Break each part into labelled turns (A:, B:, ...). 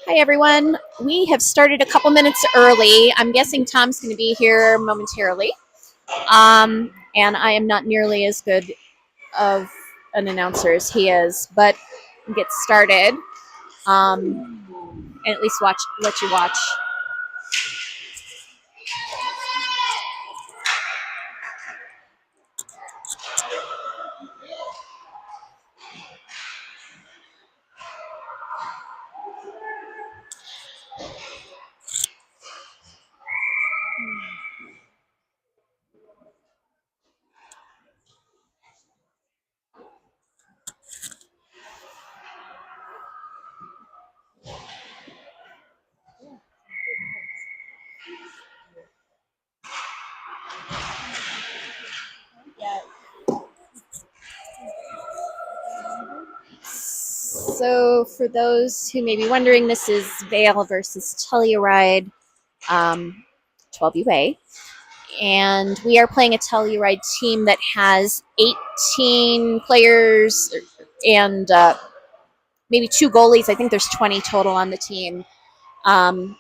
A: Hi, everyone. We have started a couple minutes early. I'm guessing Tom's going to be here momentarily. And I am not nearly as good of an announcer as he is, but we'll get started. And at least let you watch. So, for those who may be wondering, this is Vale versus Telluride 12UA. And we are playing a Telluride team that has 18 players and maybe two goalies. I think there's 20 total on the team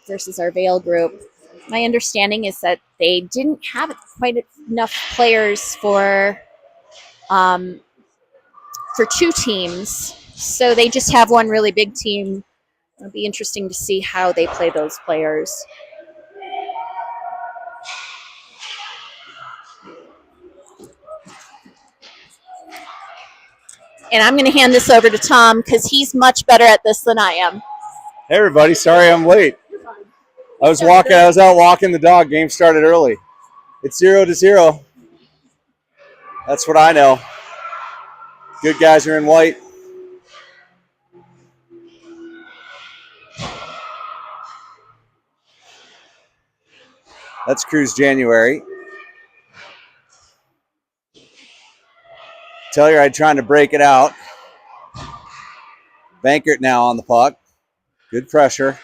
A: versus our Vale group. My understanding is that they didn't have quite enough players for two teams, so they just have one really big team. It'll be interesting to see how they play those players. And I'm going to hand this over to Tom because he's much better at this than I am.
B: Hey, everybody. Sorry I'm late. I was out walking the dog. Game started early. It's 0-0. That's what I know. Good guys are in white. That's Cruise January. Telluride trying to break it out. Bankert now on the puck. Good pressure.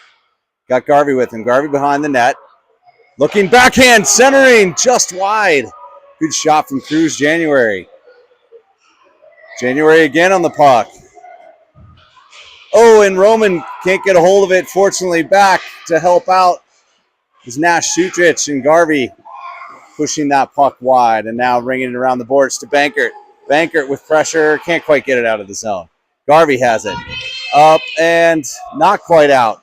B: Got Garvey with him. Garvey behind the net. Looking backhand, centering, just wide. Good shot from Cruise January. January again on the puck. Oh, and Roman can't get a hold of it. Fortunately, back to help out is Nash Sutrich, and Garvey pushing that puck wide and now ringing it around the boards to Bankert. Bankert with pressure, can't quite get it out of the zone. Garvey has it. Up and not quite out.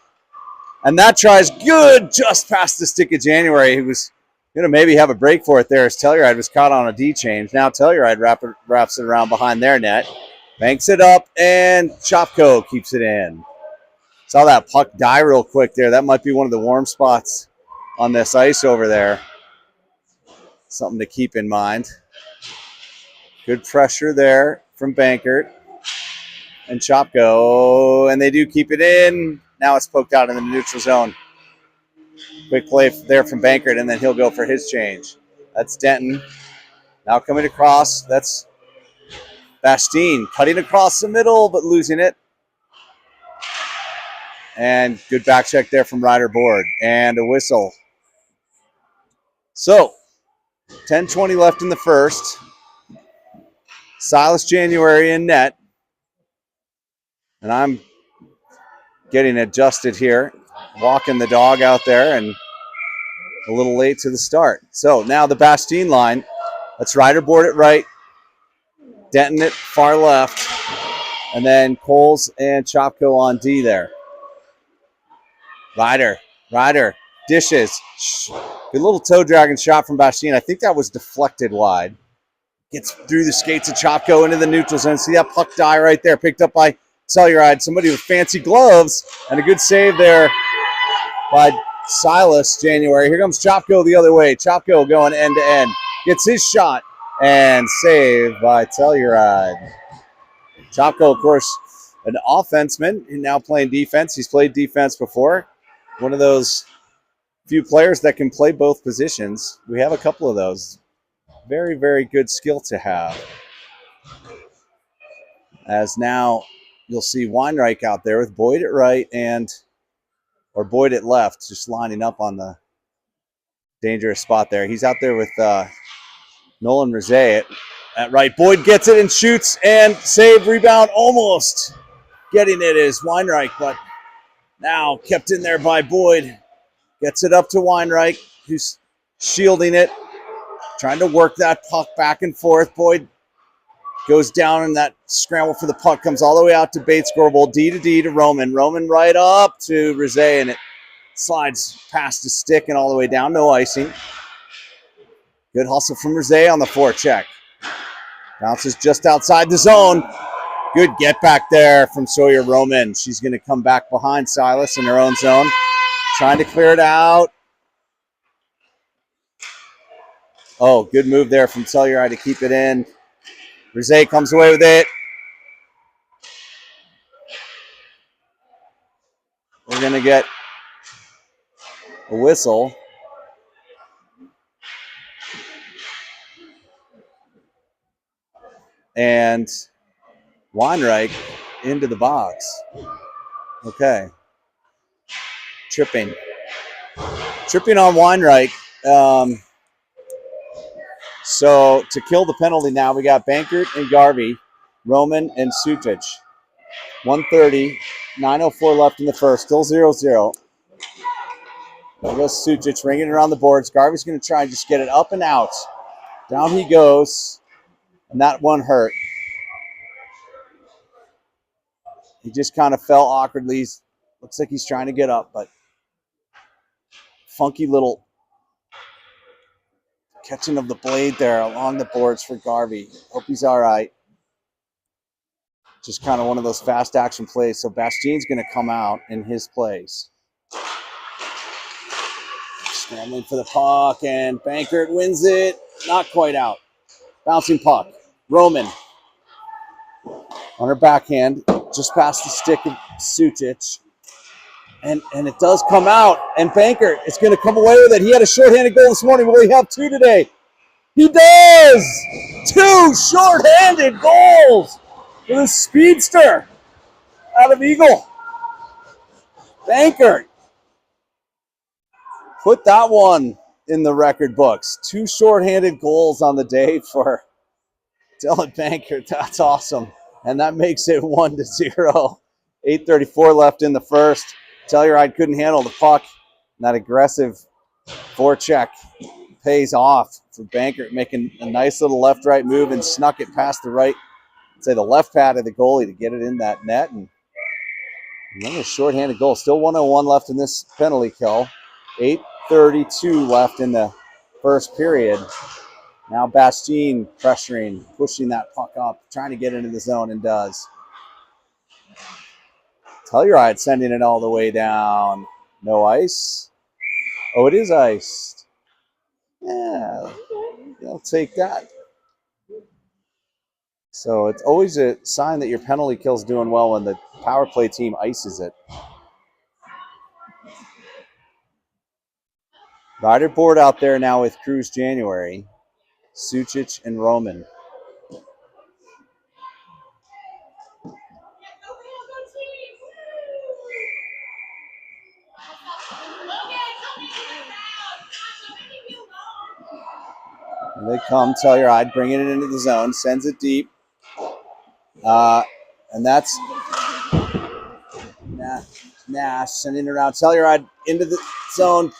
B: And that tries good just past the stick of January. He was going to maybe have a break for it there as Telluride was caught on a D change. Now Telluride wraps it around behind their net. Banks it up, and Chopko keeps it in. Saw that puck die real quick there. That might be one of the warm spots on this ice over there. Something to keep in mind. Good pressure there from Bankert and Chopko, and they do keep it in. Now it's poked out in the neutral zone. Quick play there from Bankert, and then he'll go for his change. That's Denton. Now coming across, that's Bastine cutting across the middle, but losing it. And good back check there from Ryder Board, and a whistle. So, 10:20 left in the first. Silas January in net. And I'm getting adjusted here. Walking the dog out there and a little late to the start. So now the Bastine line. Let's Ryder Board it right. Denton it far left. And then Coles and Chopko on D there. Ryder dishes. Good little toe dragging shot from Bastine. I think that was deflected wide. Gets through the skates of Chopko into the neutral zone. See that puck die right there, picked up by Telluride. Somebody with fancy gloves, and a good save there by Silas January. Here comes Chopko the other way. Chopko going end to end. Gets his shot, and saved by Telluride. Chopko, of course, an offenseman, and now playing defense. He's played defense before. One of those few players that can play both positions. We have a couple of those. Very, very good skill to have. As now you'll see Weinreich out there with Boyd at right or Boyd at left, just lining up on the dangerous spot there. He's out there with Nolan Rizet at right. Boyd gets it and shoots and save, rebound, almost getting it is Weinreich, but Now kept in there by Boyd. Gets it up to Weinreich, who's shielding it. Trying to work that puck back and forth. Boyd goes down, and that scramble for the puck comes all the way out to Bates Gorbel. D to D to Roman. Roman right up to Rizet, and it slides past his stick and all the way down. No icing. Good hustle from Rizet on the forecheck. Bounces just outside the zone. Good get back there from Sawyer Roman. She's going to come back behind Silas in her own zone. Trying to clear it out. Oh, good move there from Telluride to keep it in. Rizet comes away with it. We're going to get a whistle. And Weinreich into the box. Okay. Tripping on Weinreich. So to kill the penalty now, we got Bankert and Garvey, Roman and Sutic. 1:30, 9:04 left in the first, still 0-0. There goes Sutic, ringing it around the boards. Garvey's going to try and just get it up and out. Down he goes, and that one hurt. He just kind of fell awkwardly. Looks like he's trying to get up, but funky little catching of the blade there along the boards for Garvey. Hope he's all right. Just kind of one of those fast action plays. So Bastien's going to come out in his place. Scrambling for the puck, and Bankert wins it. Not quite out. Bouncing puck. Roman on her backhand, just past the stick of Sutic. And it does come out, and Bankert is going to come away with it. He had a shorthanded goal this morning. Will he have two today? He does! 2 shorthanded goals for the speedster out of Eagle. Bankert. Put that one in the record books. 2 shorthanded goals on the day for Dylan Bankert. That's awesome. And that makes it 1-0. 8:34 left in the first. Telluride couldn't handle the puck. And that aggressive forecheck pays off for Bankert, making a nice little left-right move and snuck it past the right, the left pad of the goalie to get it in that net. And another shorthanded goal. Still 1:01 left in this penalty kill. 8:32 left in the first period. Now Bastien pressuring, pushing that puck up, trying to get into the zone, and does. Telluride sending it all the way down. No ice. Oh, it is iced. Yeah, I'll take that. So it's always a sign that your penalty kill's doing well when the power play team ices it. Rider board out there now with Cruz January, Sucic, and Roman. And they come, Telluride bringing it into the zone, sends it deep. And that's Nash sending it around. Telluride into the zone,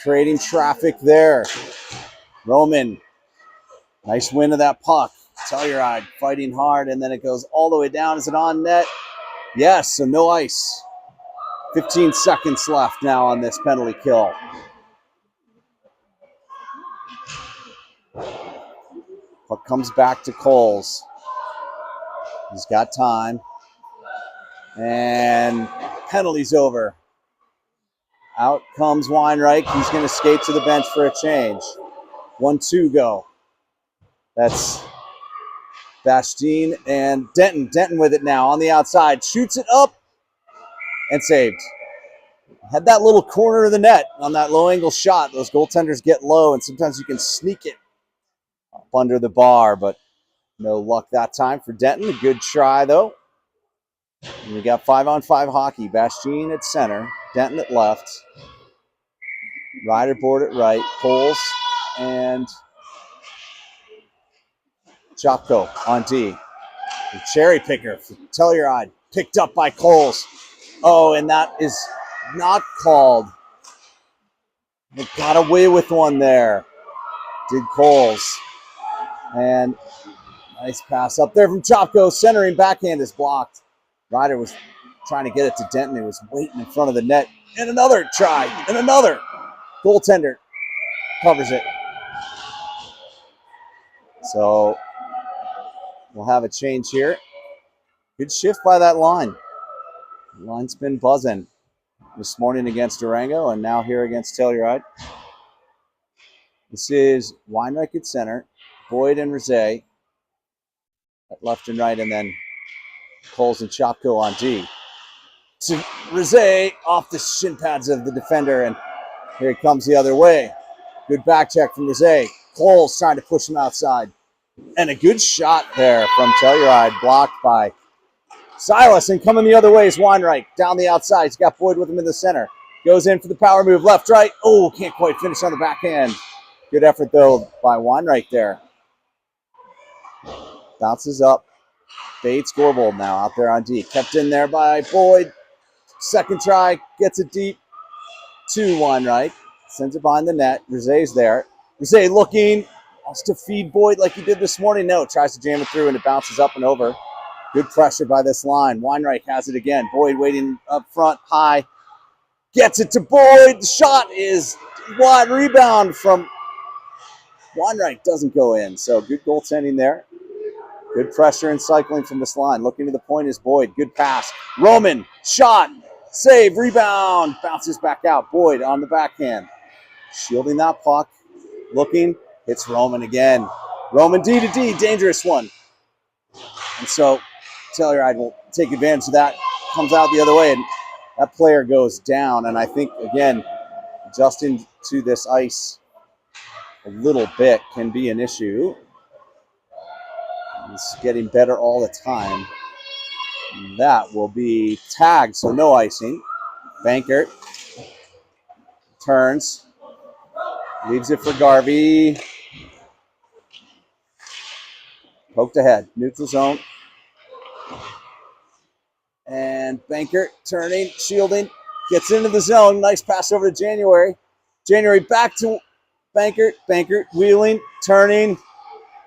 B: creating traffic there. Roman, nice win of that puck. Telluride fighting hard, and then it goes all the way down. Is it on net? Yes, so no ice. 15 seconds left now on this penalty kill. Puck comes back to Coles. He's got time. And penalty's over. Out comes Weinreich. He's going to skate to the bench for a change. 1-2 go. That's Bastien and Denton. Denton with it now on the outside. Shoots it up and saved. Had that little corner of the net on that low angle shot. Those goaltenders get low, and sometimes you can sneak it up under the bar, but no luck that time for Denton. A good try, though. And we got 5-on-5 hockey. Bastien at center. Denton at left. Rider board at right. Coles and Chopko on D. The cherry picker for Telluride. Picked up by Coles. Oh, and that is not called. They got away with one there. Did Coles. And nice pass up there from Chopko. Centering backhand is blocked. Ryder was trying to get it to Denton. He was waiting in front of the net. And another try. And another. Goaltender covers it. So we'll have a change here. Good shift by that line. The line's been buzzing this morning against Durango and now here against Telluride. This is Weinreich at center, Boyd and Rizet at left and right, and then Coles and Chopko on D. To Rizet off the shin pads of the defender, and here he comes the other way. Good back check from Rizet. Coles trying to push him outside. And a good shot there from Telluride, blocked by Silas, and coming the other way is Weinreich. Down the outside, he's got Boyd with him in the center. Goes in for the power move, left, right. Oh, can't quite finish on the backhand. Good effort, though, by Weinreich there. Bounces up. Bates Gorbald now out there on D. Kept in there by Boyd. Second try, gets it deep to Weinreich. Sends it behind the net. Rizet's there. Rizet looking, wants to feed Boyd like he did this morning. No, tries to jam it through, and it bounces up and over. Good pressure by this line. Weinreich has it again. Boyd waiting up front, high. Gets it to Boyd. The shot is wide. Rebound from Weinreich doesn't go in. So good goaltending there. Good pressure and cycling from this line. Looking to the point is Boyd. Good pass. Roman, shot, save, rebound. Bounces back out. Boyd on the backhand. Shielding that puck. Looking. It's Roman again. Roman D to D. Dangerous one. And so Telluride will take advantage of that. Comes out the other way, and that player goes down. And I think, again, adjusting to this ice a little bit can be an issue. It's getting better all the time. And that will be tagged, so no icing. Bankert turns, leaves it for Garvey. Poked ahead, neutral zone. And Bankert turning, shielding, gets into the zone. Nice pass over to January. January back to Bankert. Bankert wheeling, turning.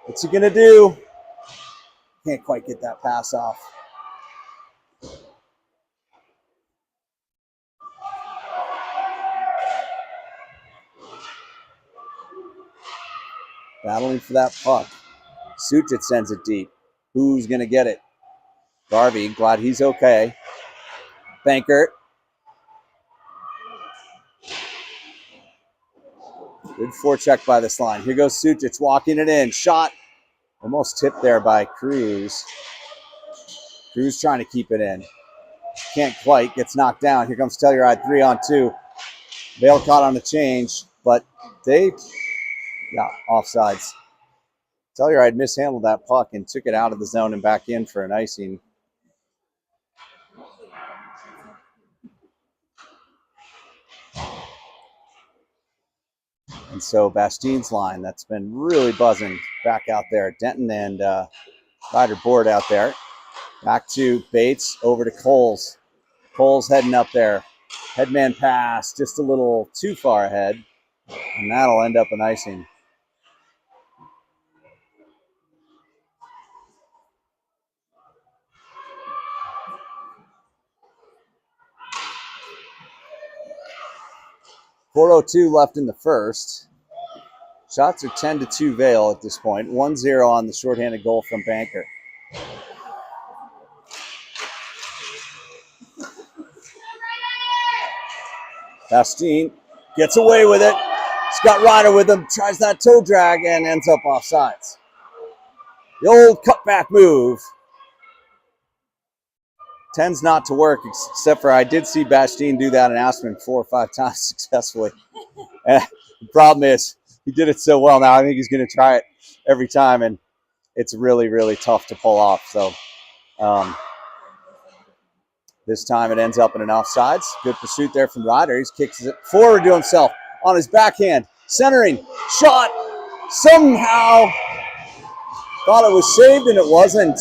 B: What's he going to do? Can't quite get that pass off. Battling for that puck. Suchit sends it deep. Who's going to get it? Garvey, glad he's okay. Bankert. Good forecheck by this line. Here goes Suchit walking it in. Shot. Almost tipped there by Cruz. Cruz trying to keep it in. Can't quite. Gets knocked down. Here comes Telluride 3-on-2. Vale caught on the change, but they got offsides. Telluride mishandled that puck and took it out of the zone and back in for an icing. And so Bastien's line, that's been really buzzing back out there. Denton and Ryder Board out there. Back to Bates, over to Coles. Coles heading up there. Headman pass, just a little too far ahead. And that'll end up an icing. .402 left in the first. Shots are 10-2 Vale at this point. 1-0 on the shorthanded goal from Banker. Bastien gets away with it. Scott Ryder with him, tries that toe drag and ends up offsides. The old cutback move tends not to work, except for I did see Bastien do that in Aspen 4 or 5 times successfully. And the problem is he did it so well now. I think he's going to try it every time, and it's really, really tough to pull off. So this time it ends up in an offsides. Good pursuit there from Ryder. He kicks it forward to himself on his backhand. Centering, shot, somehow thought it was saved, and it wasn't.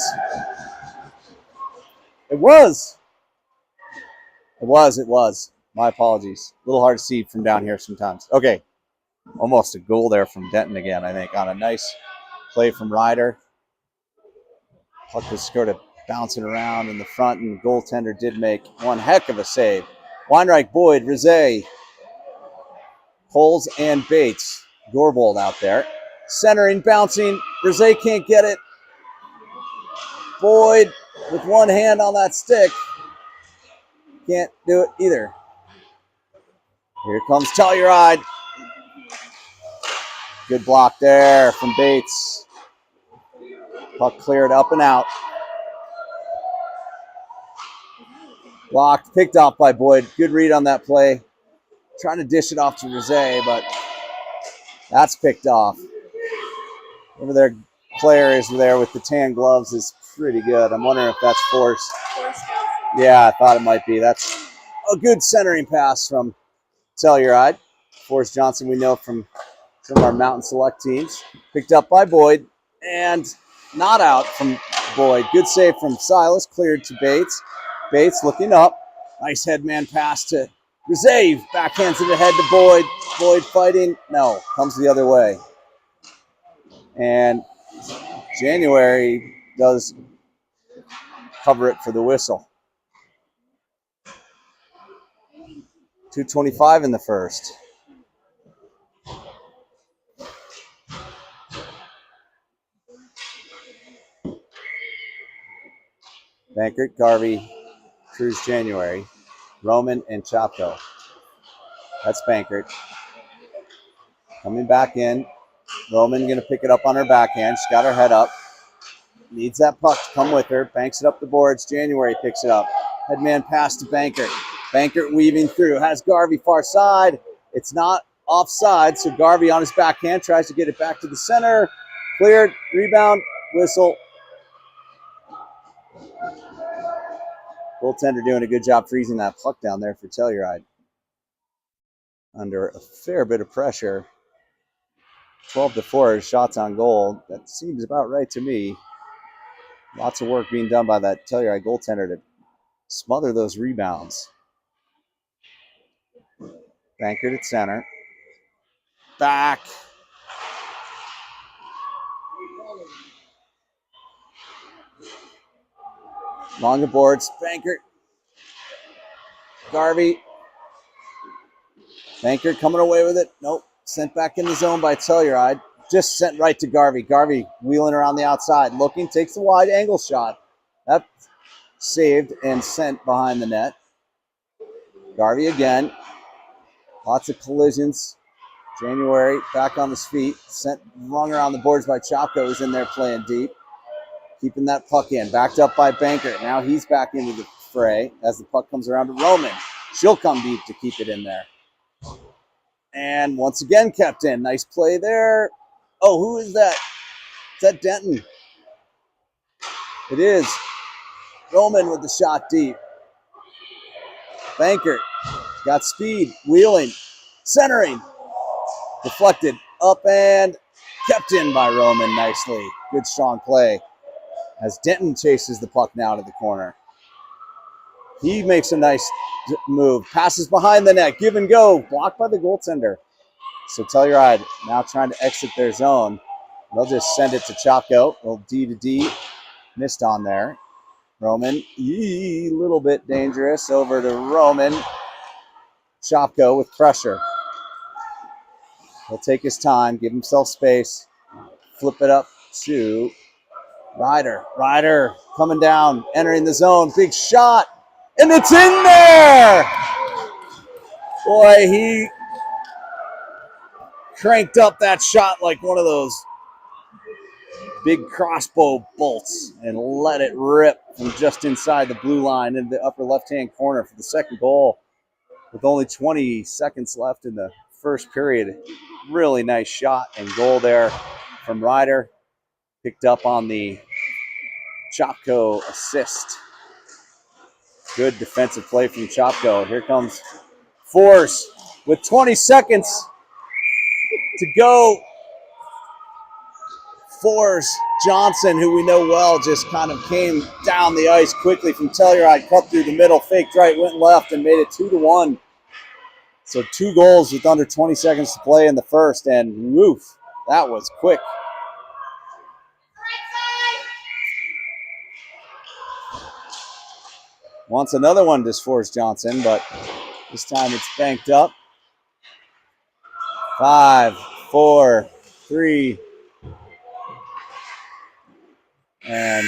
B: It was. It was. My apologies. A little hard to see from down here sometimes. Okay. Almost a goal there from Denton again, I think, on a nice play from Ryder. Puck was sort of bouncing around in the front, and the goaltender did make one heck of a save. Weinreich, Boyd, Rizet, Poles, and Bates. Gorbold out there. Centering, bouncing. Rizet can't get it. Boyd with one hand on that stick. Can't do it either. Here comes Telluride. Good block there from Bates. Puck cleared up and out. Blocked, picked off by Boyd. Good read on that play. Trying to dish it off to Rizet, but that's picked off. Over there, player is there with the tan gloves is pretty good. I'm wondering if that's forced. Yeah, I thought it might be. That's a good centering pass from Telluride. Forrest Johnson, we know from some of our Mountain Select teams. Picked up by Boyd and not out from Boyd. Good save from Silas. Cleared to Bates. Bates looking up. Nice headman pass to Rizet. Backhands it ahead to Boyd. Boyd fighting. No, comes the other way. And January does cover it for the whistle. 2:25 in the first. Bankert, Garvey, Cruz, January, Roman, and Chapko. That's Bankert. Coming back in. Roman going to pick it up on her backhand. She's got her head up. Needs that puck to come with her. Banks it up the boards. January picks it up. Headman pass to Bankert. Bankert weaving through. Has Garvey far side. It's not offside, so Garvey on his backhand tries to get it back to the center. Cleared. Rebound. Whistle. Goaltender doing a good job freezing that puck down there for Telluride. Under a fair bit of pressure. 12-4 shots on goal. That seems about right to me. Lots of work being done by that Telluride goaltender to smother those rebounds. Bankert at center. Back. Long the boards. Bankert. Garvey. Bankert coming away with it. Nope. Sent back in the zone by Telluride. Just sent right to Garvey. Garvey wheeling around the outside. Looking, takes the wide angle shot. That saved and sent behind the net. Garvey again. Lots of collisions. January back on his feet. Sent rung around the boards by Chapko, who's in there playing deep. Keeping that puck in. Backed up by Bankert. Now he's back into the fray as the puck comes around to Roman. She'll come deep to keep it in there. And once again kept in. Nice play there. Oh, who is that? Is that Denton? It is. Roman with the shot deep. Bankert got speed. Wheeling. Centering. Deflected. Up and kept in by Roman nicely. Good strong play. As Denton chases the puck now to the corner. He makes a nice move. Passes behind the net. Give and go. Blocked by the goaltender. So Telluride now trying to exit their zone. They'll just send it to Chapko. A little D to D. Missed on there. Roman, a little bit dangerous. Over to Roman. Chapko with pressure. He'll take his time. Give himself space. Flip it up to Ryder. Ryder coming down. Entering the zone. Big shot. And it's in there! Boy, he cranked up that shot like one of those big crossbow bolts and let it rip from just inside the blue line in the upper left-hand corner for the second goal with only 20 seconds left in the first period. Really nice shot and goal there from Ryder. Picked up on the Chapko assist. Good defensive play from Chapko. Here comes Force with 20 seconds to go. Forrest Johnson, who we know well, just kind of came down the ice quickly from Telluride, cut through the middle, faked right, went left, and made it 2-1. So 2 goals with under 20 seconds to play in the first, and woof, that was quick. Wants another one, this Forrest Johnson, but this time it's banked up. 5, 4, 3, and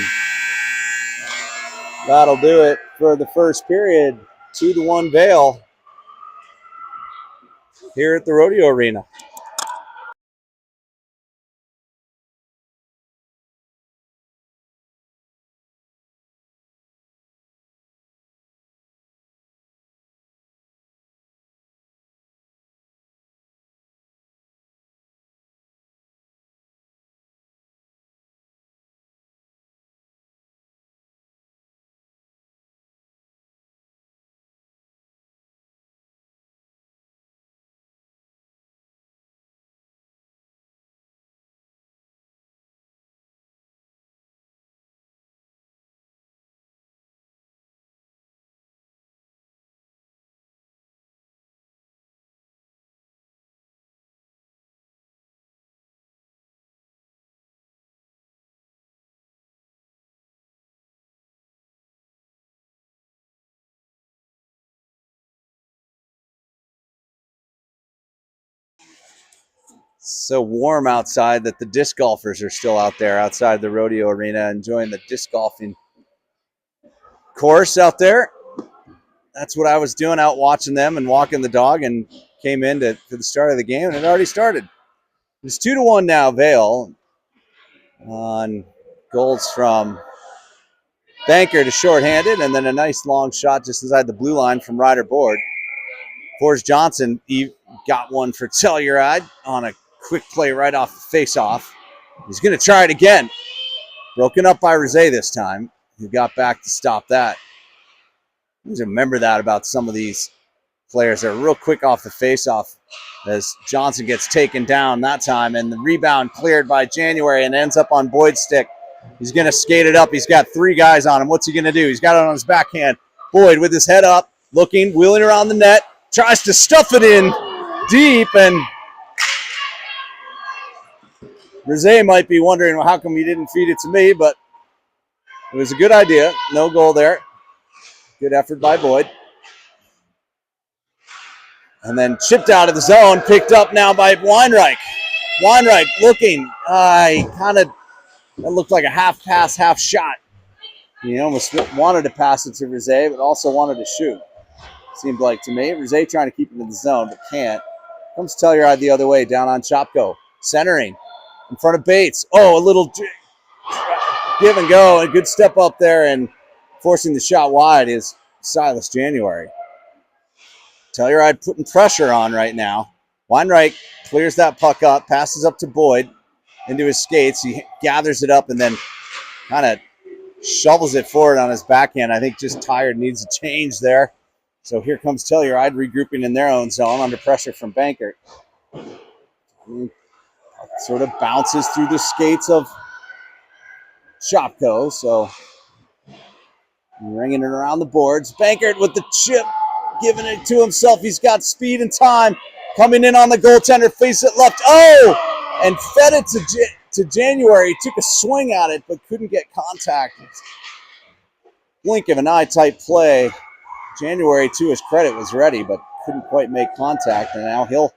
B: that'll do it for the first period. 2-1 Vail here at the Rodeo Arena. So warm outside that the disc golfers are still out there outside the rodeo arena enjoying the disc golfing course out there. That's what I was doing, out watching them and walking the dog, and came in to the start of the game, and it already started. It's 2-1 now, Vail, on goals from Banker to shorthanded, and then a nice long shot just inside the blue line from Ryder Board. Forrest Johnson, he got one for Telluride on a quick play right off the face-off. He's going to try it again. Broken up by Rosé this time, who got back to stop that. Just remember that about some of these players. They're real quick off the face-off as Johnson gets taken down that time, and the rebound cleared by January and ends up on Boyd's stick. He's going to skate it up. He's got 3 guys on him. What's he going to do? He's got it on his backhand. Boyd with his head up, looking, wheeling around the net, tries to stuff it in deep, and Rosé might be wondering, well, how come he didn't feed it to me, but it was a good idea. No goal there. Good effort by Boyd. And then chipped out of the zone, picked up now by Weinreich. Weinreich looking, he kind of, that looked like a half pass, half shot. He almost wanted to pass it to Rosé, but also wanted to shoot. Seemed like to me. Rosé trying to keep it in the zone, but can't. Comes Telluride the other way, down on Chopko. Centering in front of Bates. Oh, a little give and go. A good step up there, and forcing the shot wide is Silas January. Telluride putting pressure on right now. Weinreich clears that puck up, passes up to Boyd into his skates. He gathers it up and then kind of shovels it forward on his backhand. I think just tired, needs a change there. So here comes Telluride regrouping in their own zone under pressure from Bankert. Sort of bounces through the skates of Shopko. So ringing it around the boards. Bankert with the chip, giving it to himself. He's got speed and time. Coming in on the goaltender, face it left. Oh! And fed it to January. Took a swing at it, but couldn't get contact. Blink of an eye type play. January, to his credit, was ready, but couldn't quite make contact. And now he'll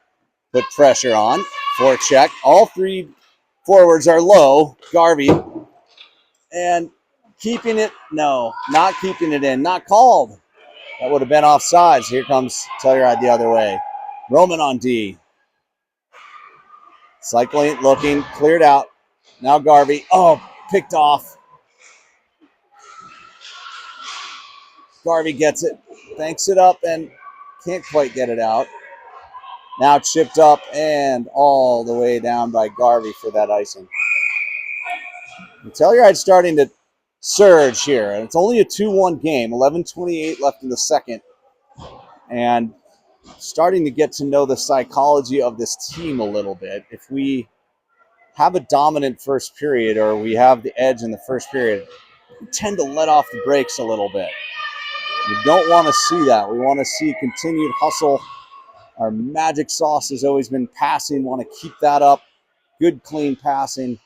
B: put pressure on. Forecheck. All 3 forwards are low. Garvey. And keeping it, no, not keeping it in. Not called. That would have been offsides. Here comes Telluride the other way. Roman on D. Cycling, looking, cleared out. Now Garvey. Oh, picked off. Garvey gets it, banks it up, and can't quite get it out. Now chipped up and all the way down by Garvey for that icing. Telluride's starting to surge here, and it's only a 2-1 game. 11:28 left in the second, and starting to get to know the psychology of this team a little bit. If we have a dominant first period, or we have the edge in the first period, we tend to let off the brakes a little bit. We don't want to see that. We want to see continued hustle. Our magic sauce has always been passing. Want to keep that up. Good, clean passing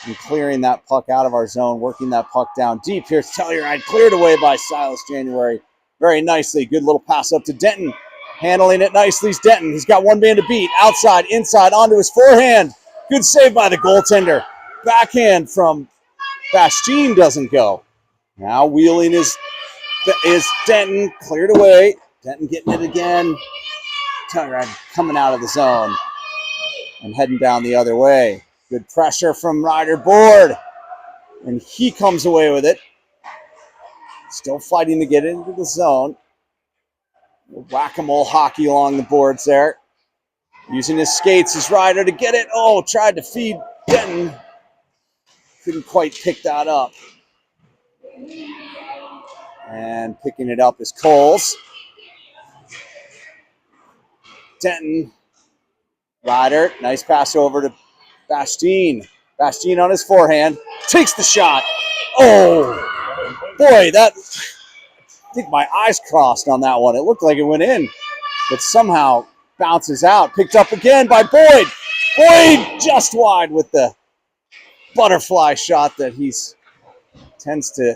B: and clearing that puck out of our zone, working that puck down deep. Here's Telluride, cleared away by Silas January very nicely. Good little pass up to Denton. Handling it nicely is Denton. He's got one man to beat. Outside, inside, onto his forehand. Good save by the goaltender. Backhand from Bastien doesn't go. Now wheeling is Denton, cleared away. Denton getting it again. Telluride coming out of the zone and heading down the other way. Good pressure from Ryder Board. And he comes away with it. Still fighting to get into the zone. Whack-a-mole hockey along the boards there. Using his skates as Ryder to get it. Oh, tried to feed Denton. Couldn't quite pick that up. And picking it up is Coles. Denton. Ryder, nice pass over to Bastien. Bastien on his forehand. Takes the shot. Oh, boy, I think my eyes crossed on that one. It looked like it went in, but somehow bounces out. Picked up again by Boyd. Boyd just wide with the butterfly shot that he tends to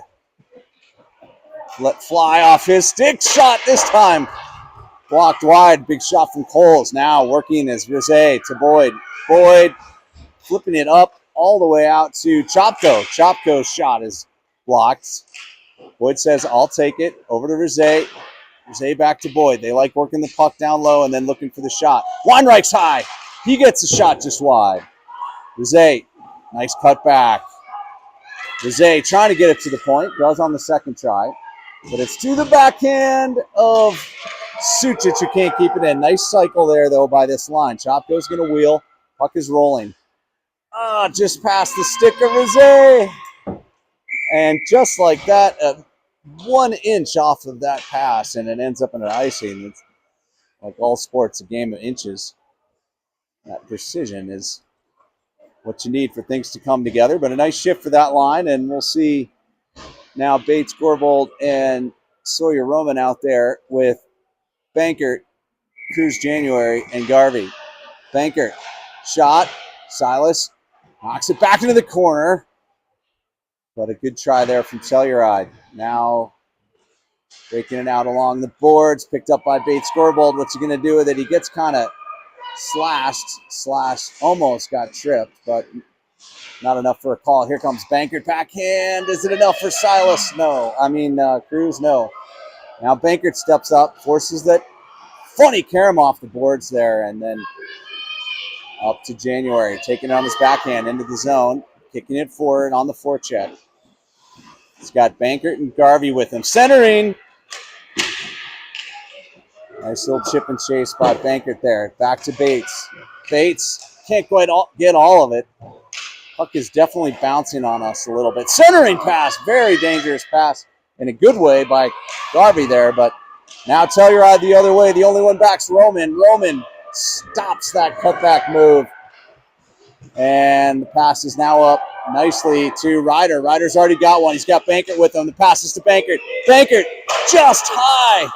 B: let fly off his stick. Shot this time. Blocked wide. Big shot from Coles. Now working as Rizet to Boyd. Boyd flipping it up all the way out to Chopko. Chopko's shot is blocked. Boyd says, I'll take it. Over to Rizet. Rizet back to Boyd. They like working the puck down low and then looking for the shot. Weinreich's high. He gets a shot just wide. Rizet, nice cut back. Rizet trying to get it to the point. Does on the second try. But it's to the backhand of Sucic, who can't keep it in. Nice cycle there, though, by this line. Chopko's going to wheel. Puck is rolling. Just past the stick of Rizet. And just like that, 1 inch off of that pass, and it ends up in an icing. It's like all sports, a game of inches. That precision is what you need for things to come together. But a nice shift for that line, and we'll see now Bates, Gorbold, and Sawyer Roman out there with Bankert, Cruz January, and Garvey. Bankert, shot. Silas knocks it back into the corner. But a good try there from Telluride. Now breaking it out along the boards. Picked up by Bates Gorbold. What's he going to do with it? He gets kind of slashed, almost got tripped, but not enough for a call. Here comes Bankert backhand. Is it enough for Silas? No. Cruz, no. Now Bankert steps up, forces that funny carom off the boards there, and then up to January. Taking it on his backhand into the zone. Kicking it forward on the forecheck. He's got Bankert and Garvey with him. Centering. Nice little chip and chase by Bankert there. Back to Bates. Bates can't quite get all of it. Puck is definitely bouncing on us a little bit. Centering pass. Very dangerous pass in a good way by Garvey there. But now Telluride the other way. The only one back's Roman. Roman stops that cutback move. And the pass is now up nicely to Ryder. Ryder's already got one. He's got Bankert with him. The pass is to Bankert. Bankert just high,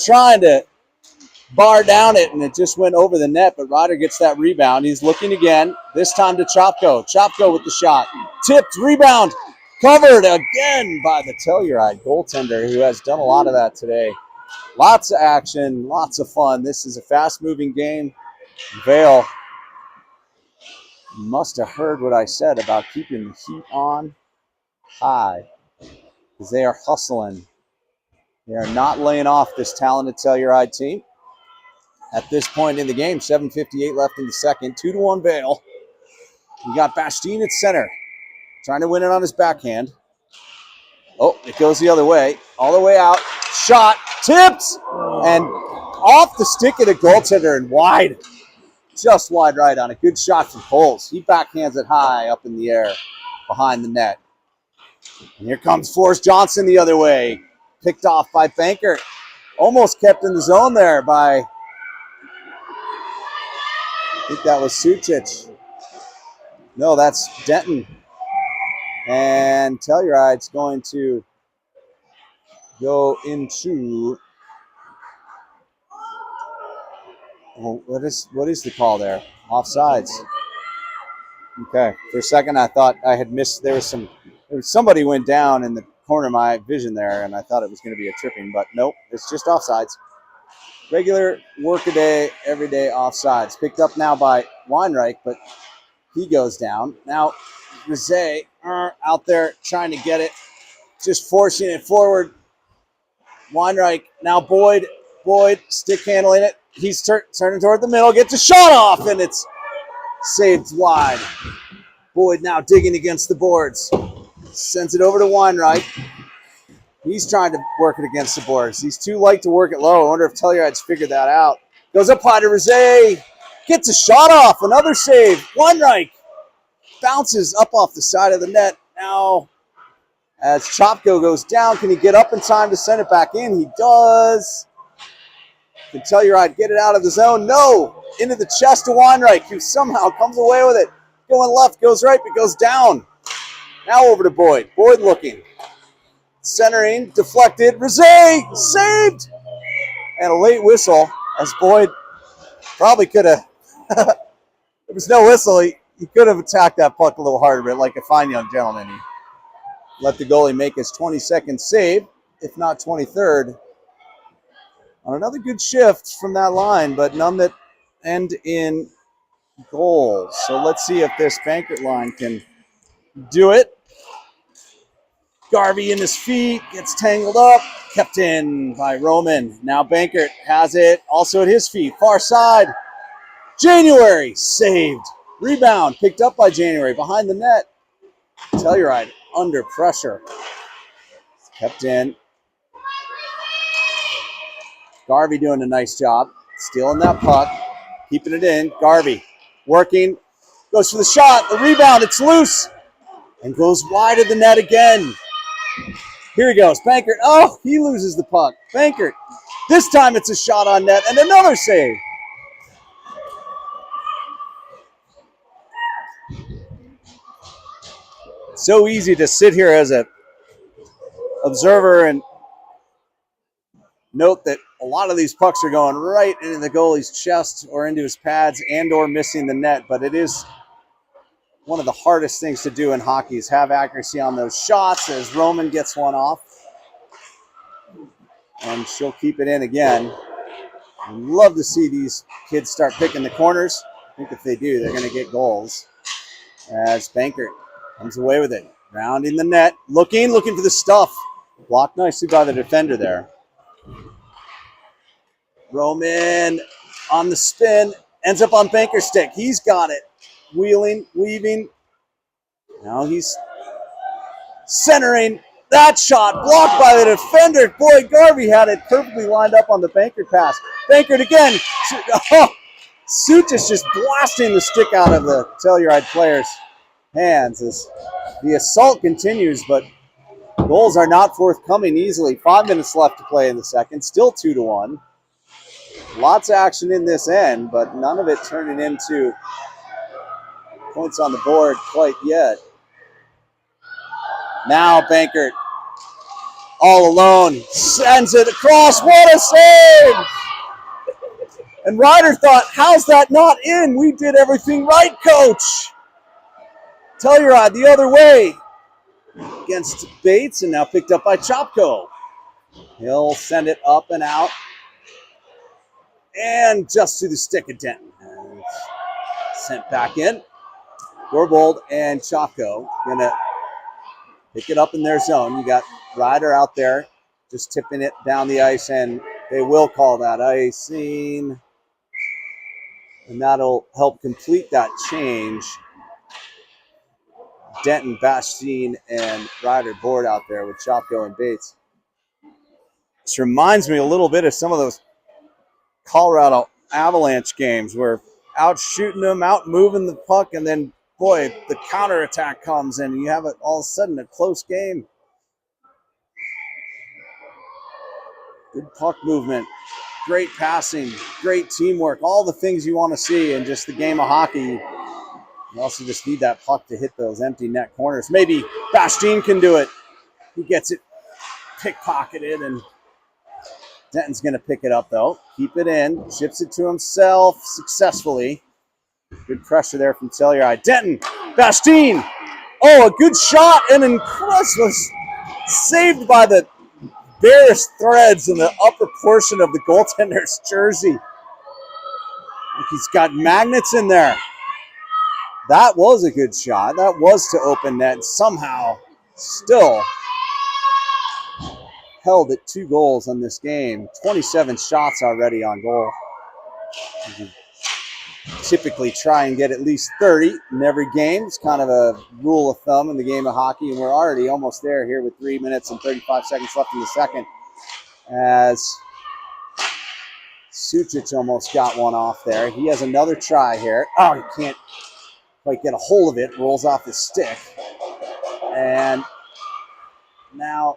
B: trying to bar down it, and it just went over the net, but Ryder gets that rebound. He's looking again, this time to Chopko. Chopko with the shot. Tipped, rebound, covered again by the Telluride goaltender, who has done a lot of that today. Lots of action, lots of fun. This is a fast-moving game. Vale must have heard what I said about keeping the heat on high, because they are hustling. They are not laying off this talented Telluride team. At this point in the game, 7:58 left in the second, 2-1 Vale. You got Bastien at center, trying to win it on his backhand. Oh, it goes the other way, all the way out. Shot, tipped, and off the stick of the goaltender and wide. Just wide right on a good shot from Coles. He backhands it high up in the air behind the net. And here comes Forrest Johnson the other way. Picked off by Bankert. Almost kept in the zone there by, I think that was Sucic. No, that's Denton. And Telluride's going to go into, what is the call there? Offsides. Okay. For a second, I thought I had missed. Somebody went down in the corner of my vision there, and I thought it was going to be a tripping, but nope, it's just offsides. Regular work-a-day, everyday offsides. Picked up now by Weinreich, but he goes down. Now, Rizet out there trying to get it, just forcing it forward. Weinreich, now Boyd stick handling it. He's turning toward the middle, gets a shot off, and it's saved wide. Boyd now digging against the boards. Sends it over to Weinreich. He's trying to work it against the boards. These two like to work it low. I wonder if Telluride's figured that out. Goes up high to Rizet. Gets a shot off. Another save. Weinreich bounces up off the side of the net. Now, as Chopko goes down, can he get up in time to send it back in? He does. Can Telluride get it out of the zone? No. Into the chest of Weinreich, who somehow comes away with it. Going left, goes right, but goes down. Now over to Boyd. Boyd looking. Centering, deflected. Rizet saved! And a late whistle as Boyd probably could have. There was no whistle. He could have attacked that puck a little harder, but like a fine young gentleman, he let the goalie make his 22nd save, if not 23rd. On another good shift from that line, but none that end in goals. So let's see if this Bankert line can do it. Garvey in his feet, gets tangled up, kept in by Roman. Now Bankert has it, also at his feet, far side. January, saved. Rebound, picked up by January, behind the net. Telluride under pressure. Kept in. Garvey doing a nice job, stealing that puck, keeping it in. Garvey working, goes for the shot, the rebound, it's loose, and goes wide of the net again. Here he goes, Bankert. Oh, he loses the puck. Bankert. This time it's a shot on net and another save. So easy to sit here as an observer and note that a lot of these pucks are going right into the goalie's chest or into his pads and or missing the net, but it is one of the hardest things to do in hockey is have accuracy on those shots as Roman gets one off. And she'll keep it in again. I'd love to see these kids start picking the corners. I think if they do, they're going to get goals. As Bankert comes away with it. Rounding the net. Looking for the stuff. Blocked nicely by the defender there. Roman on the spin. Ends up on Banker's stick. He's got it. Wheeling, weaving. Now he's centering. That shot blocked by the defender. Boy, Garvey had it perfectly lined up on the Bankert pass. Bankert again. Oh, Sutis just blasting the stick out of the Telluride player's hands as the assault continues, but goals are not forthcoming easily. 5 minutes left to play in the second. Still 2-1. Lots of action in this end, but none of it turning into points on the board quite yet. Now Bankert all alone, sends it across. What a save! And Ryder thought, how's that not in? We did everything right, coach. Telluride the other way against Bates, and now picked up by Chopko. He'll send it up and out. And just to the stick of Denton. And sent back in. Gorbold and Chopko gonna pick it up in their zone. You got Ryder out there just tipping it down the ice, and they will call that icing. And that'll help complete that change. Denton, Bastien, and Ryder board out there with Chopko and Bates. This reminds me a little bit of some of those Colorado Avalanche games where out shooting them, out moving the puck, and then, boy, the counterattack comes and you have it all of a sudden a close game. Good puck movement, great passing, great teamwork, all the things you want to see in just the game of hockey. You also just need that puck to hit those empty net corners. Maybe Bastien can do it. He gets it pickpocketed, and Denton's going to pick it up, though. Keep it in. Chips it to himself successfully. Good pressure there from Telluride. Denton, Bastien. Oh, a good shot, and Incrus was saved by the barest threads in the upper portion of the goaltender's jersey. He's got magnets in there. That was a good shot. That was to open net. Somehow, still held at 2 goals on this game. 27 shots already on goal. You typically try and get at least 30 in every game. It's kind of a rule of thumb in the game of hockey, and we're already almost there here with 3 minutes and 35 seconds left in the second, as Sucic almost got one off there. He has another try here. Oh, he can't quite get a hold of it. Rolls off his stick. And now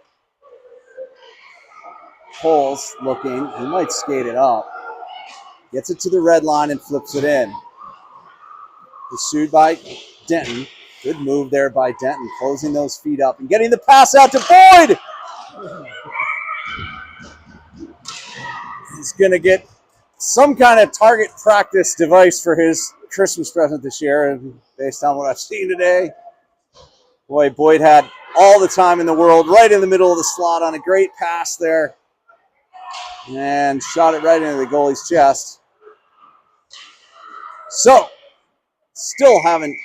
B: Cole's looking. He might skate it up. Gets it to the red line and flips it in. Pursued by Denton. Good move there by Denton, closing those feet up and getting the pass out to Boyd. He's going to get some kind of target practice device for his Christmas present this year, based on what I've seen today. Boy, Boyd had all the time in the world, right in the middle of the slot on a great pass there, and shot it right into the goalie's chest. So, still haven't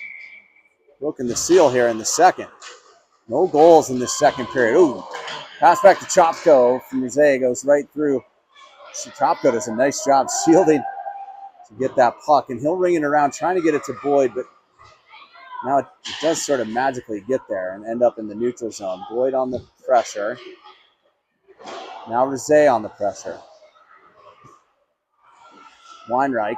B: broken the seal here in the second. No goals in this second period. Ooh, pass back to Chopko from Rosé, goes right through. Chopko does a nice job shielding to get that puck, and he'll ring it around trying to get it to Boyd, but now it does sort of magically get there and end up in the neutral zone. Boyd on the pressure. Now Rosé on the pressure. Weinreich.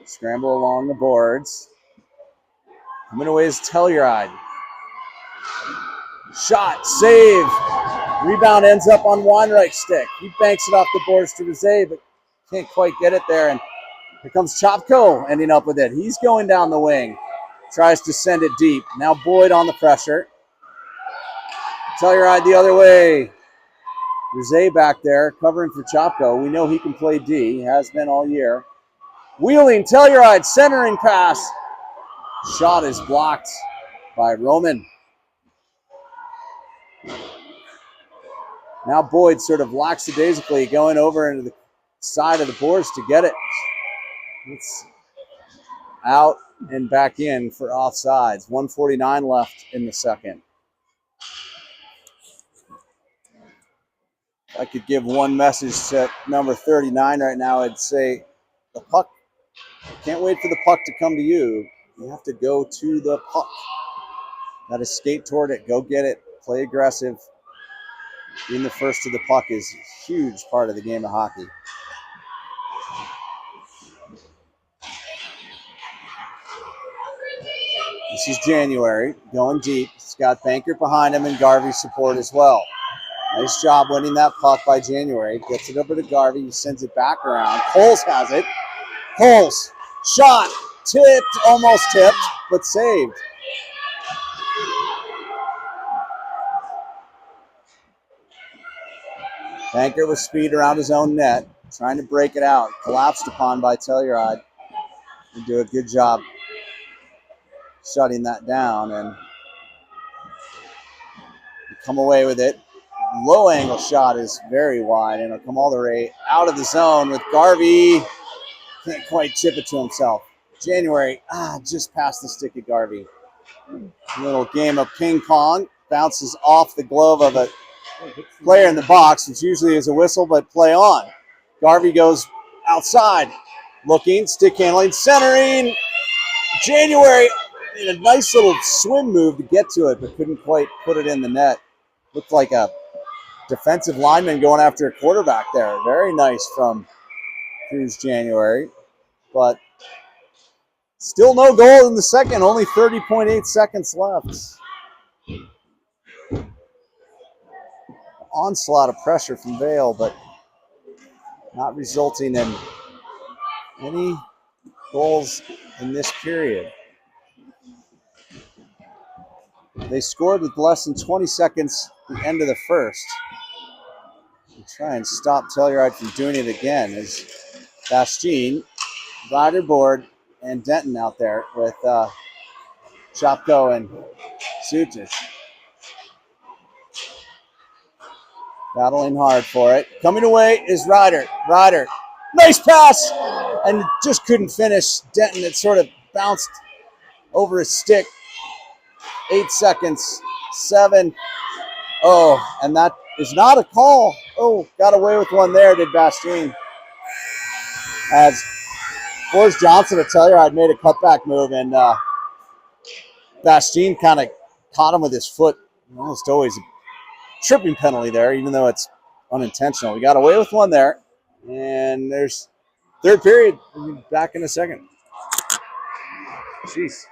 B: Scramble along the boards. Coming away is Telluride. Shot, save. Rebound ends up on Weinreich's stick. He banks it off the boards to Rosé, but can't quite get it there. And here comes Chopko ending up with it. He's going down the wing. Tries to send it deep. Now Boyd on the pressure. Telluride the other way. Rosé back there covering for Chopko. We know he can play D. He has been all year. Wheeling, Telluride, centering pass. Shot is blocked by Roman. Now Boyd sort of lackadaisically going over into the side of the boards to get it. It's out and back in for offsides. 1:49 left in the second. If I could give one message to number 39 right now, I'd say the puck, you can't wait for the puck to come to you. You have to go to the puck. Got to skate toward it, go get it, play aggressive. Being the first to the puck is a huge part of the game of hockey. This is January, going deep. He's got Bankert behind him and Garvey support as well. Nice job winning that puck by January. Gets it over to Garvey. He sends it back around. Coles has it. Coles, shot, tipped, almost tipped, but saved. Bankert with speed around his own net, trying to break it out. Collapsed upon by Telluride. They do a good job shutting that down and come away with it. Low angle shot is very wide, and it'll come all the way out of the zone with Garvey. Can't quite chip it to himself. January, just past the stick of Garvey. A little game of ping pong. Bounces off the glove of a player in the box, which usually is a whistle, but play on. Garvey goes outside. Looking, stick handling, centering. January made a nice little swim move to get to it, but couldn't quite put it in the net. Looked like a defensive lineman going after a quarterback there. Very nice from Cruz January. But still no goal in the second. Only 30.8 seconds left. Onslaught of pressure from Vail, but not resulting in Any goals in this period? They scored with less than 20 seconds at the end of the first. We try and stop Telluride from doing it again as Bastien, Ryder Board, and Denton out there with Chopko and Sutis. Battling hard for it. Coming away is Ryder. Ryder, nice pass! And just couldn't finish. Denton, it sort of bounced over his stick. 8 seconds. 7. Oh, and that is not a call. Oh, got away with one there, did Bastien. As Forrest Johnson of Telluride made a cutback move, and Bastien kind of caught him with his foot. Almost always a tripping penalty there, even though it's unintentional. We got away with one there, and there's third period. We'll be back in a second. Jeez.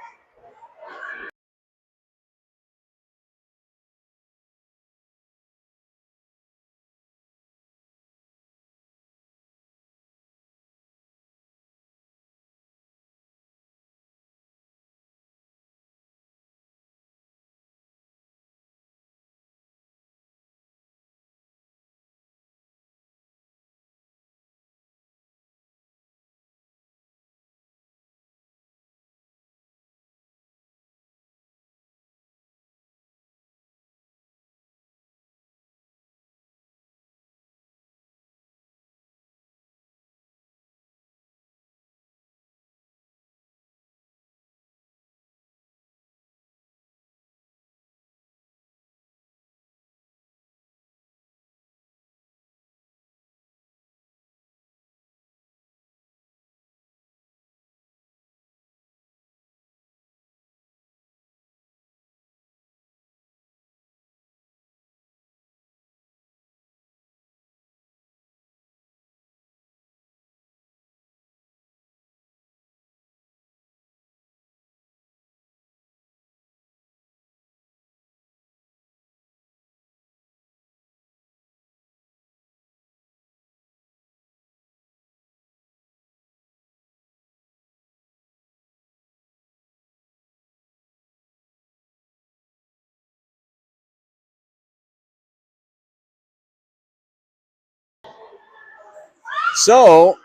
B: So,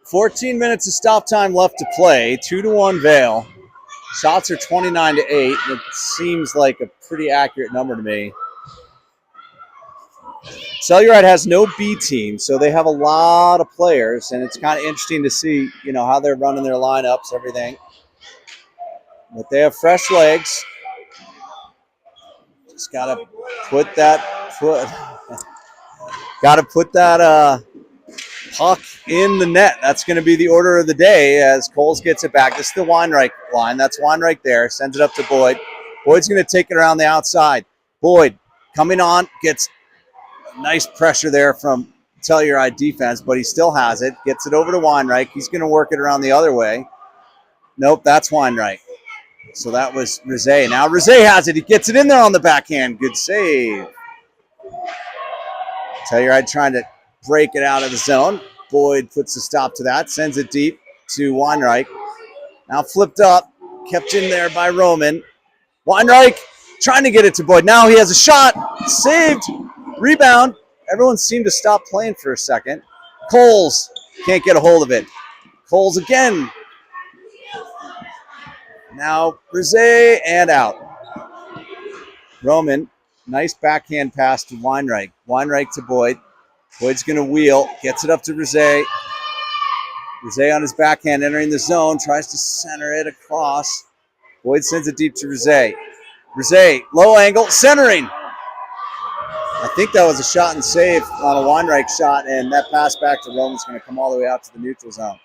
B: 14 minutes of stop time left to play. 2-1 Vail. Shots are 29-8. It seems like a pretty accurate number to me. Telluride has no B team, so they have a lot of players, and it's kind of interesting to see, how they're running their lineups, everything. But they have fresh legs. Just gotta put that puck in the net. That's going to be the order of the day as Coles gets it back. This is the Weinreich line. That's Weinreich there. Sends it up to Boyd. Boyd's going to take it around the outside. Boyd coming on, gets nice pressure there from Telluride defense, but he still has it. Gets it over to Weinreich. He's going to work it around the other way. Nope, that's Weinreich. So that was Rizet. Now Rizet has it. He gets it in there on the backhand. Good save. Telluride trying to break it out of the zone. Boyd puts a stop to that. Sends it deep to Weinreich. Now flipped up. Kept in there by Roman. Weinreich trying to get it to Boyd. Now he has a shot. Saved. Rebound. Everyone seemed to stop playing for a second. Coles can't get a hold of it. Coles again. Now Rizet and out. Roman, nice backhand pass to Weinreich. Weinreich to Boyd. Boyd's going to wheel. Gets it up to Rizet. Rizet on his backhand entering the zone. Tries to center it across. Boyd sends it deep to Rizet. Rizet, low angle, centering. I think that was a shot and save on a Weinreich shot, and that pass back to Roman's going to come all the way out to the neutral zone.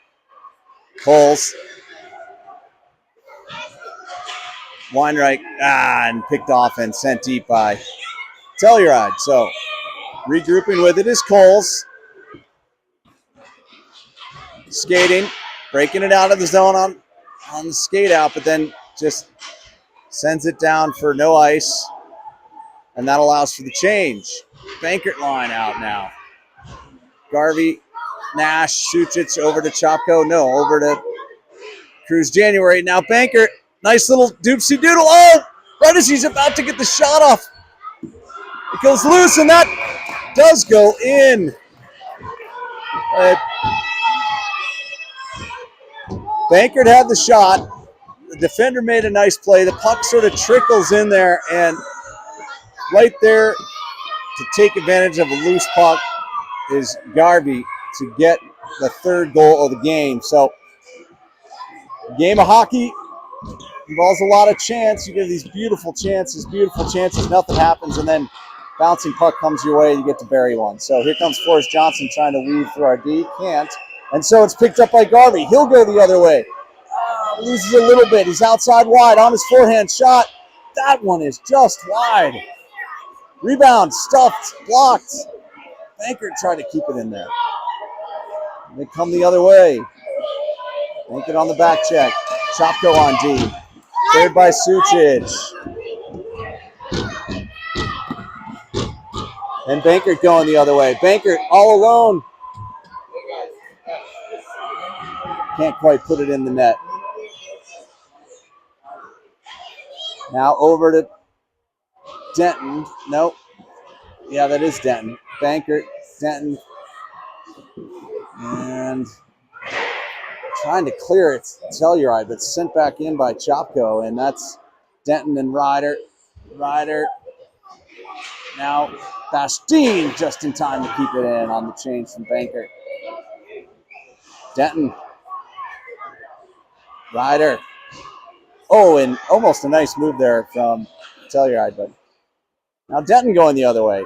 B: Coles. Weinreich, and picked off and sent deep by Telluride. So regrouping with it is Coles. Skating, breaking it out of the zone on the skate out, but then just sends it down for no ice, and that allows for the change. Bankert line out now. Garvey Nash, Suchich over to Chopko. No, over to Cruz January. Now Banker. Nice little doopsie doodle. Oh, right as he's about to get the shot off. It goes loose, and that does go in. Bankert had the shot. The defender made a nice play. The puck sort of trickles in there, and right there to take advantage of a loose puck is Garvey to get the third goal of the game. So, game of hockey involves a lot of chance. You get these beautiful chances, nothing happens, and then bouncing puck comes your way, you get to bury one. So here comes Forrest Johnson trying to weave through our D, can't. And so it's picked up by Garvey. He'll go the other way. Loses a little bit. He's outside wide on his forehand shot. That one is just wide. Rebound, stuffed, blocked. Banker tried to keep it in there. And they come the other way. Banker on the back check. Chopko on D. Cleared by Suchich. And Bankert going the other way. Bankert all alone. Can't quite put it in the net. Now over to Denton. Nope. Yeah, that is Denton. Bankert, Denton. And trying to clear it, Telluride, but sent back in by Chopko. And that's Denton and Ryder. Ryder. Now Bastine just in time to keep it in on the change from Bankert. Denton. Ryder. Oh, and almost a nice move there from Telluride, but now Denton going the other way.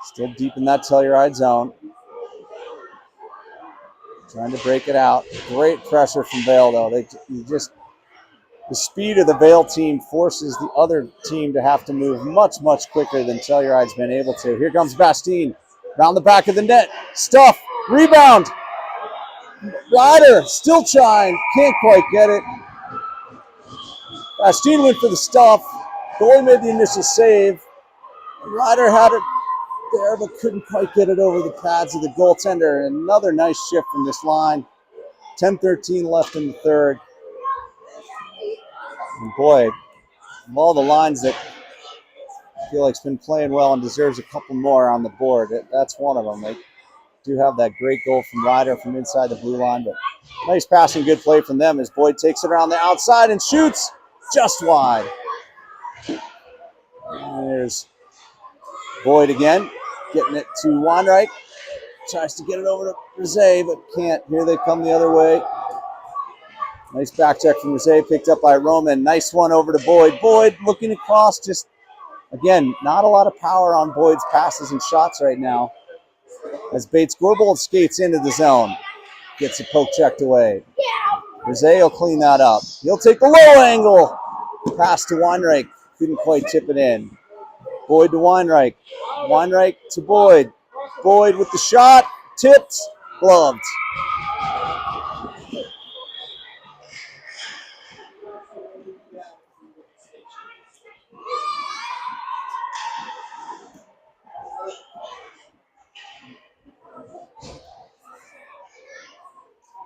B: Still deep in that Telluride zone. Trying to break it out. Great pressure from Vail, though. The speed of the Vail team forces the other team to have to move much, much quicker than Telluride's been able to. Here comes Bastine. Around the back of the net. Stuff. Rebound. Ryder still trying. Can't quite get it. Bastine went for the stuff. Goalie made the initial save. Ryder had it there, but couldn't quite get it over the pads of the goaltender. Another nice shift from this line. 10-13 left in the third. And boy, of all the lines that I feel like's been playing well and deserves a couple more on the board, that's one of them. They do have that great goal from Ryder from inside the blue line, but nice passing, good play from them as Boyd takes it around the outside and shoots just wide. And there's Boyd again, getting it to Weinreich. Tries to get it over to Rizet, but can't. Here they come the other way. Nice back check from Rizet, picked up by Roman. Nice one over to Boyd. Boyd looking across, just, again, not a lot of power on Boyd's passes and shots right now. As Bates Gourbold skates into the zone. Gets a poke checked away. Rizet will clean that up. He'll take the low angle. Pass to Weinreich. Couldn't quite tip it in. Boyd to Weinreich. Weinreich to Boyd. Boyd with the shot. Tipped. Gloved.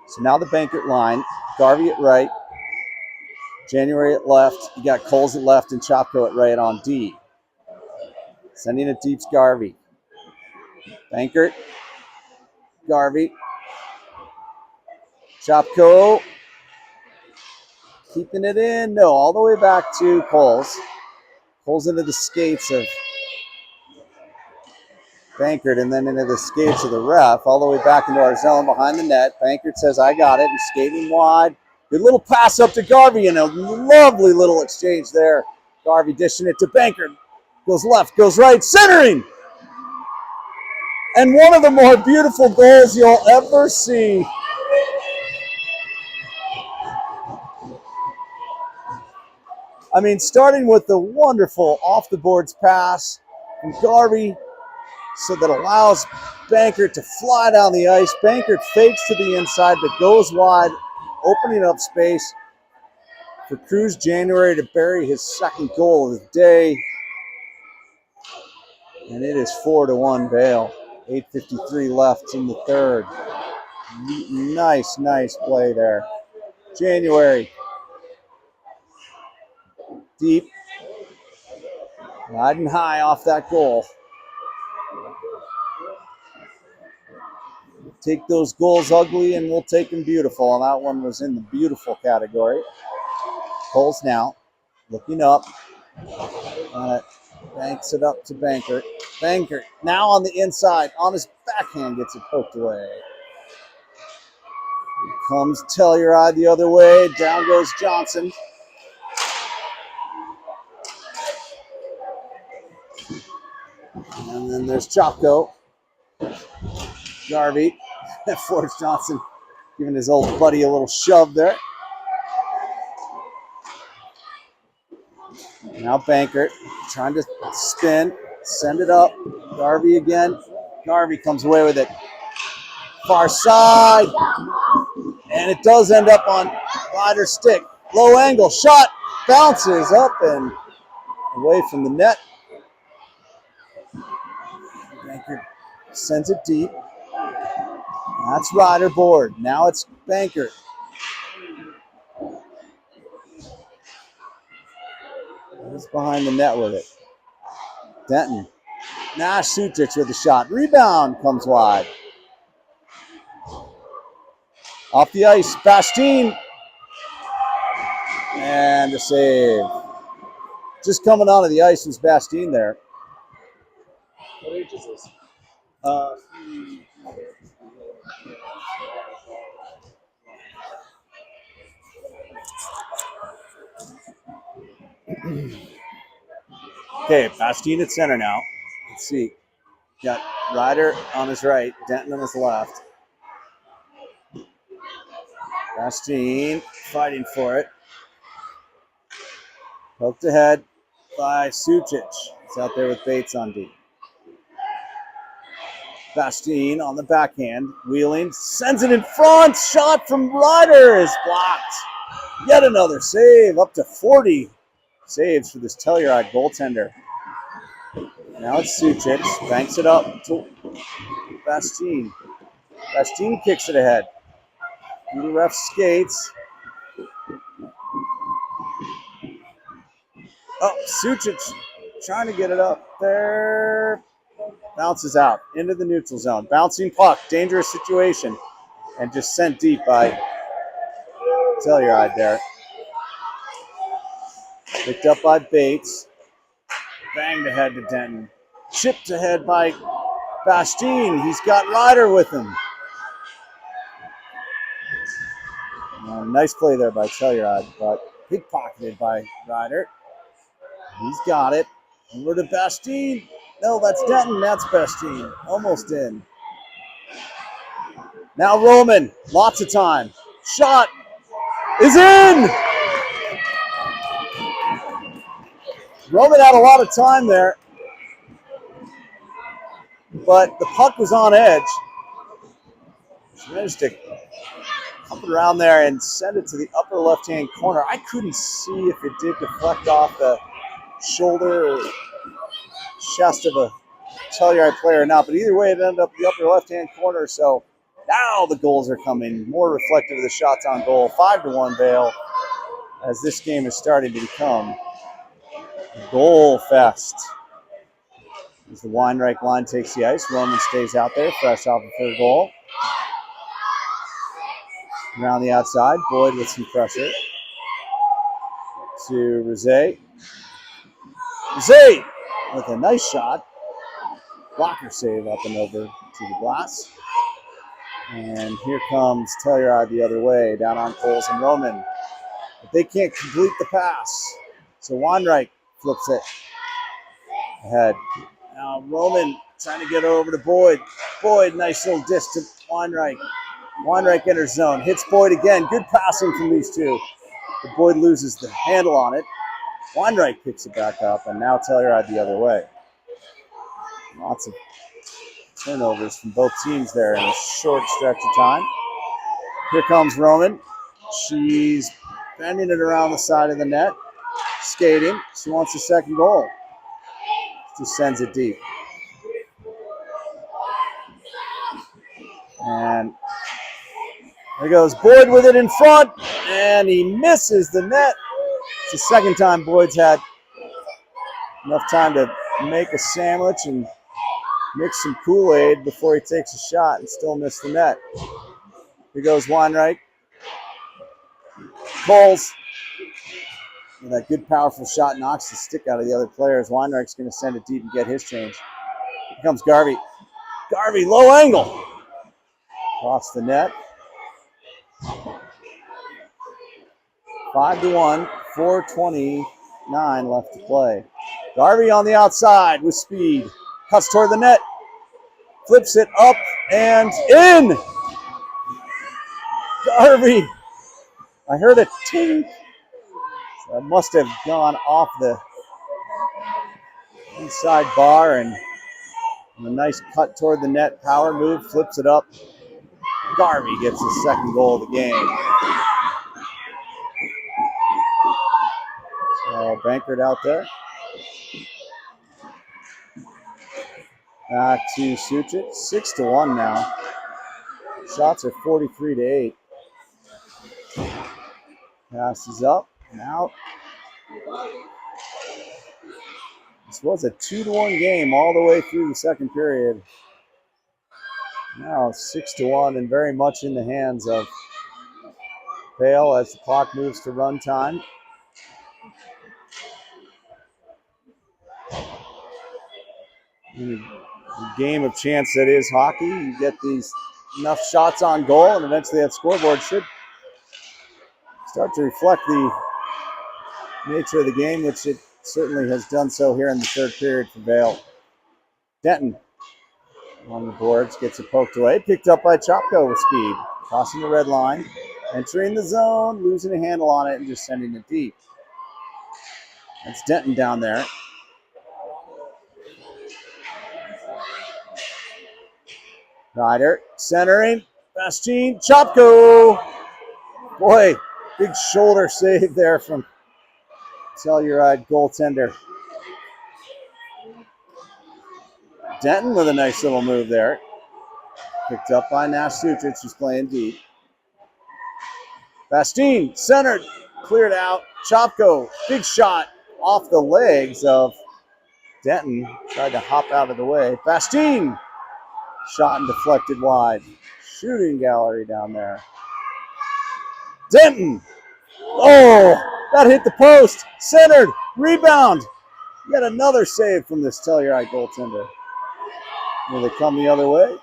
B: So now the Bankert line. Garvey at right. January at left. You got Coles at left and Chopko at right on D. Sending it deep to Garvey. Bankert. Garvey. Chopko. Keeping it in. No, all the way back to Coles. Coles into the skates of Bankert and then into the skates of the ref. All the way back into our zone behind the net. Bankert says, I got it. He's skating wide. Good little pass up to Garvey and a lovely little exchange there. Garvey dishing it to Bankert. Goes left, goes right, centering. And one of the more beautiful goals you'll ever see. I mean, starting with the wonderful off-the-boards pass from Garvey so that allows Bankert to fly down the ice. Bankert fakes to the inside but goes wide, opening up space for Cruz January to bury his second goal of the day. And it is 4-1 Vail. 8:53 left in the third. Nice play there. January. Deep. Riding high off that goal. Take those goals ugly and we'll take them beautiful. And that one was in the beautiful category. Coles now looking up. Banks it up to Bankert. Bankert now on the inside. On his backhand gets it poked away. Here comes Telluride the other way. Down goes Johnson. And then there's Chopko. Garvey. Forrest Johnson giving his old buddy a little shove there. Now Bankert trying to spin, send it up. Garvey again. Garvey comes away with it. Far side. And it does end up on Ryder's stick. Low angle shot. Bounces up and away from the net. Bankert sends it deep. That's Ryder board. Now it's Bankert. He's behind the net with it. Denton. Nash Sutrich with the shot. Rebound comes wide. Off the ice, Bastine. And a save. Just coming onto the ice was Bastine there.
C: What age is this?
B: Okay, Bastine at center now. Let's see. Got Ryder on his right, Denton on his left. Bastine fighting for it. Poked ahead by Sucic. He's out there with Bates on deep. Bastine on the backhand, wheeling, sends it in front. Shot from Ryder is blocked. Yet another save, up to 40 saves for this Telluride goaltender. Now it's Sucic, banks it up to Bastine. Bastine kicks it ahead. The ref skates. Oh, Sucic trying to get it up there. Bounces out into the neutral zone. Bouncing puck, dangerous situation. And just sent deep by Telluride there. Picked up by Bates. Banged ahead to Denton. Chipped ahead by Bastine. He's got Ryder with him. Nice play there by Telluride, but pickpocketed by Ryder. He's got it. Over to Bastine. No, that's Denton. That's Bastine. Almost in. Now Roman. Lots of time. Shot is in! Roman had a lot of time there, but the puck was on edge. She managed to pump it around there and send it to the upper left-hand corner. I couldn't see if it did deflect off the shoulder or chest of a Telluride player or not, but either way, it ended up in the upper left-hand corner, so now the goals are coming, more reflective of the shots on goal. 5-1 Vail, as this game is starting to become goal fest. As the Weinreich line takes the ice, Roman stays out there, fresh off the third goal. Around the outside, Boyd with some pressure. To Rosé. Rosé with a nice shot. Blocker save up and over to the glass. And here comes Telluride the other way, down on Coles and Roman. But they can't complete the pass. So Weinreich flips it ahead. Now Roman trying to get over to Boyd. Boyd, nice little dish to Weinreich. Weinreich enters zone, hits Boyd again. Good passing from these two. But Boyd loses the handle on it. Weinreich picks it back up, and now Telluride the other way. Lots of turnovers from both teams there in a short stretch of time. Here comes Roman. She's bending it around the side of the net. Skating. She wants a second goal. Just sends it deep. And there goes Boyd with it in front, and he misses the net. It's the second time Boyd's had enough time to make a sandwich and mix some Kool-Aid before he takes a shot and still miss the net. Here goes Weinreich. Bowls. And that good, powerful shot knocks the stick out of the other players. Weinreich's going to send it deep and get his change. Here comes Garvey. Garvey, low angle. Across the net. 5-1, 4:29 left to play. Garvey on the outside with speed. Cuts toward the net. Flips it up and in. Garvey. I heard a ting. That must have gone off the inside bar, and a nice cut toward the net. Power move, flips it up. Garvey gets his second goal of the game. So Bankert out there. Back to Sucic. 6-1 now. Shots are 43-8. Pass is up and out. This was a 2-1 game all the way through the second period. Now 6-1 and very much in the hands of Vale as the clock moves to run time. In a game of chance that is hockey, you get these enough shots on goal, and eventually that scoreboard should start to reflect the nature of the game, which it certainly has done so here in the third period for Vale. Denton on the boards, gets it poked away, picked up by Chopko with speed, crossing the red line, entering the zone, losing a handle on it, and just sending it deep. That's Denton down there. Ryder centering, Bastien, Chopko. Boy, big shoulder save there from Telluride goaltender. Denton with a nice little move there. Picked up by Nash Sucic, who's playing deep. Bastien centered, cleared out. Chopko, big shot off the legs of Denton. Tried to hop out of the way. Bastien, shot and deflected wide. Shooting gallery down there. Denton. Oh, that hit the post. Centered. Rebound. Yet another save from this Telluride goaltender. Will they come the other way?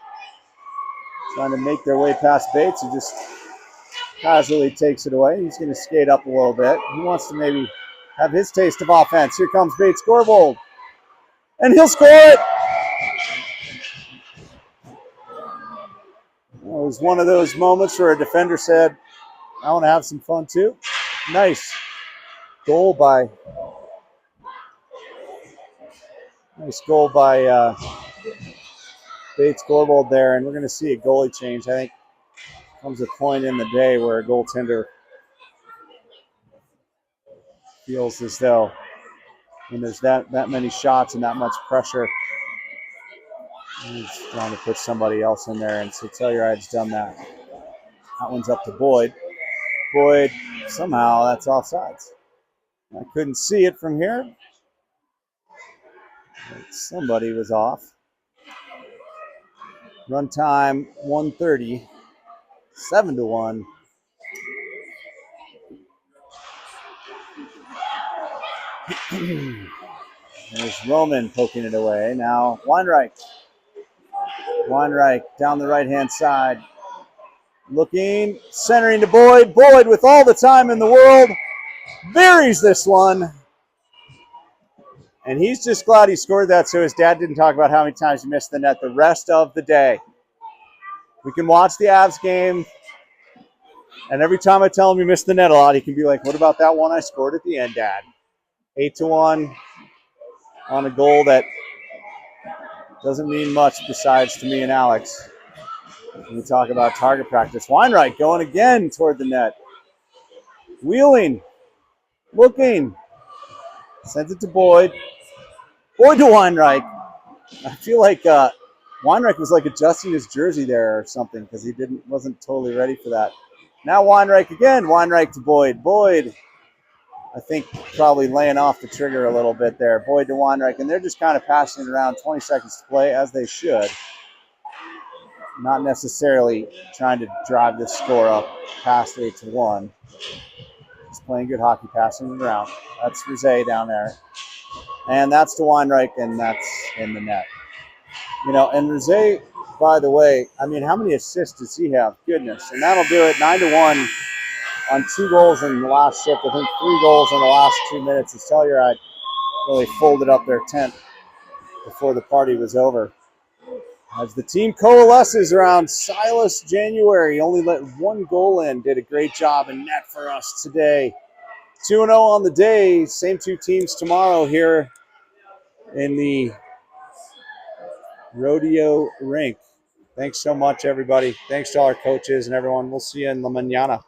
B: Trying to make their way past Bates, who just casually takes it away. He's going to skate up a little bit. He wants to maybe have his taste of offense. Here comes Bates Corbold. And he'll score it. Well, it was one of those moments where a defender said, I want to have some fun too. Nice goal by Bates Corbold there, and we're going to see a goalie change. I think comes a point in the day where a goaltender feels as though when there's that many shots and that much pressure, he's trying to put somebody else in there, and so Telluride's done that. That one's up to Boyd. Boyd, somehow that's offsides. I couldn't see it from here. But somebody was off. Run time 1:30, 7-1. There's Roman poking it away. Now Weinreich. Weinreich down the right-hand side. Looking, centering to Boyd. Boyd with all the time in the world buries this one. And he's just glad he scored that so his dad didn't talk about how many times he missed the net the rest of the day. We can watch the Avs game, and every time I tell him he missed the net a lot, he can be like, what about that one I scored at the end, Dad? 8-1 on a goal that doesn't mean much besides to me and Alex. When we talk about target practice. Weinreich going again toward the net. Wheeling. Looking. Sends it to Boyd. Boyd to Weinreich. I feel like Weinreich was like adjusting his jersey there or something because he wasn't totally ready for that. Now Weinreich again. Weinreich to Boyd. Boyd, I think, probably laying off the trigger a little bit there. Boyd to Weinreich, and they're just kind of passing it around. 20 seconds to play, as they should. Not necessarily trying to drive this score up past 8-1. Just playing good hockey, passing it around. That's Rizet down there. And that's to Weinreich, and that's in the net. You know, and Rizet, by the way, I mean, how many assists does he have? Goodness. And that'll do it, 9-1 on 2 goals in the last shift. I think 3 goals in the last 2 minutes. As Telluride really folded up their tent before the party was over. As the team coalesces around Silas January, only let 1 goal in, did a great job in net for us today. 2-0 on the day, same 2 teams tomorrow here in the Rodeo Rink. Thanks so much, everybody. Thanks to our coaches and everyone. We'll see you in La Mañana.